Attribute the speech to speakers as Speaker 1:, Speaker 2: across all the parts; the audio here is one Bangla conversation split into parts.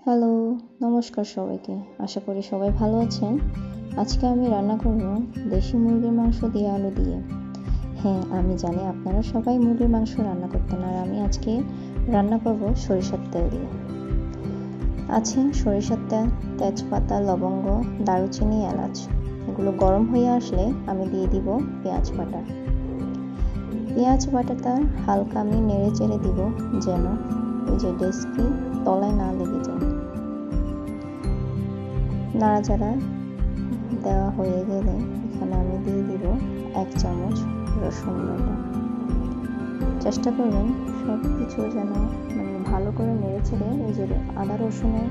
Speaker 1: হ্যালো, নমস্কার সবাইকে। আশা করি সবাই ভালো আছেন। আজকে আমি রান্না করব দেশি মুরগির মাংস দিয়ে আলু দিয়ে। হ্যাঁ, আমি জানি আপনারা সবাই মুরগির মাংস রান্না করতেন, আর আমি আজকে রান্না করব সরিষার তেল দিয়ে। আছে সরিষার তেল, তেজপাতা, লবঙ্গ, দারুচিনি, এলাচ। এগুলো গরম হয়ে আসলে আমি দিয়ে দিব পেঁয়াজ বাটা। পেঁয়াজ বাটাটা হালকা আমি নেড়ে চেড়ে দিব, যেন ওই যে ডেস্কি তলায় না লেগে যায়। নাড়াচাড়া দেওয়া হয়ে গেলে এখানে আমি দিয়ে দিব 1 চামচ রসুন বাটা। চেষ্টা করবেন সব কিছু যেন ভালো করে নেড়ে ছেড়ে ওই যে আদা রসুনের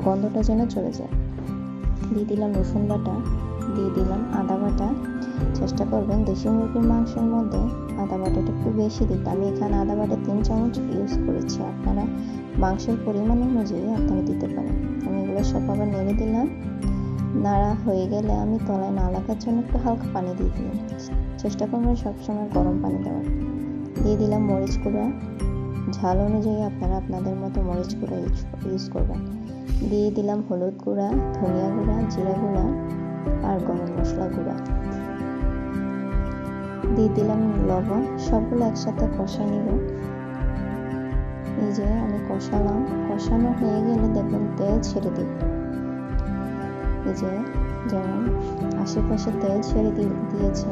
Speaker 1: গন্ধটা যেন চলে যায়। দিয়ে দিলাম রসুন বাটা, দিয়ে দিলাম আদা বাটা। চেষ্টা করবেন দেশি মুরগির মাংসের মধ্যে আদা বাটাটা একটু বেশি দিতে। আমি এখানে আদা বাটা 3 চামচ ইউজ করেছি, আপনারা মাংসের পরিমাণ অনুযায়ী আপনারা দিতে পারেন। আমি এগুলো সব আবার নেড়ে দিলাম। নাড়া হয়ে গেলে আমি তলায় না লাগার জন্য একটু হালকা পানি দিয়ে দিলাম। চেষ্টা করবেন সবসময় গরম পানি দেওয়ার। দিয়ে দিলাম মরিচ গুঁড়া, ঝাল অনুযায়ী আপনারা আপনাদের মতো মরিচ গুঁড়া ইউজ করবেন। দিয়ে দিলাম হলুদ গুঁড়া, ধনিয়া গুঁড়া, জিরা গুঁড়া আর গরম মশলা গুঁড়া। দিয়ে দিলাম লবণ। সবগুলো একসাথে কষা নিব। এই যে আমি কষালাম, কষানো হয়ে গেলে দেখবেন তেল ছেড়ে দিব। এই যে যেমন আশেপাশে তেল ছেড়ে দিয়েছে।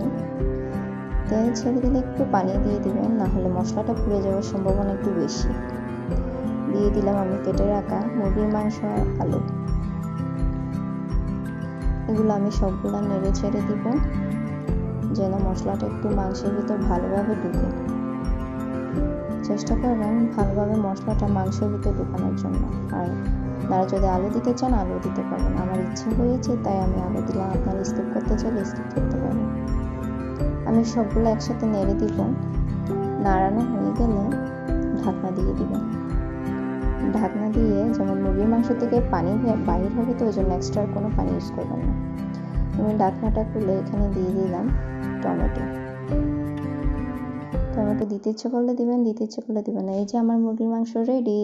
Speaker 1: তেল ছেড়ে দিলে একটু পানি দিয়ে দিবেন, না হলে মশলাটা পুড়ে যাওয়ার সম্ভাবনা একটু বেশি। দিয়ে দিলাম আমি কেটে রাখা মুরগির মাংস আর আলু। এগুলো আমি সবগুলো নেড়ে ছেড়ে দিব, যেন মশলাটা একটু মাংসের ভিতর ভালোভাবে ঢুকে। চেষ্টা করবেন ভালোভাবে মশলাটা মাংসের ভিতর ঢুকানোর জন্য। আর আপনারা যদি আলু দিতে চান আলু দিতে পারবেন। আমার ইচ্ছে হয়েছে তাই আমি আলু দিলাম, আপনারা স্কিপ করতে চাইলে স্কিপ করতে পারবেন। আমি সবগুলো একসাথে নেড়ে দিব। নাড়ানো হয়ে গেলে ঢাকনা দিয়ে দিবেন। ঢাকনা দিয়ে, যেমন মুরগির মাংস থেকে পানি বাইর হবে, তো ওই জন্য এক্সট্রা কোনো পানি ইউজ করবেন না। আমি ঢাকনাটা খুলে এখানে দিয়ে দিলাম টমেটো। টমেটো দিতে ইচ্ছে করলে দিবেন, দিতে ইচ্ছে করলে দিবেন না। এই যে আমার মুরগির মাংস রেডি।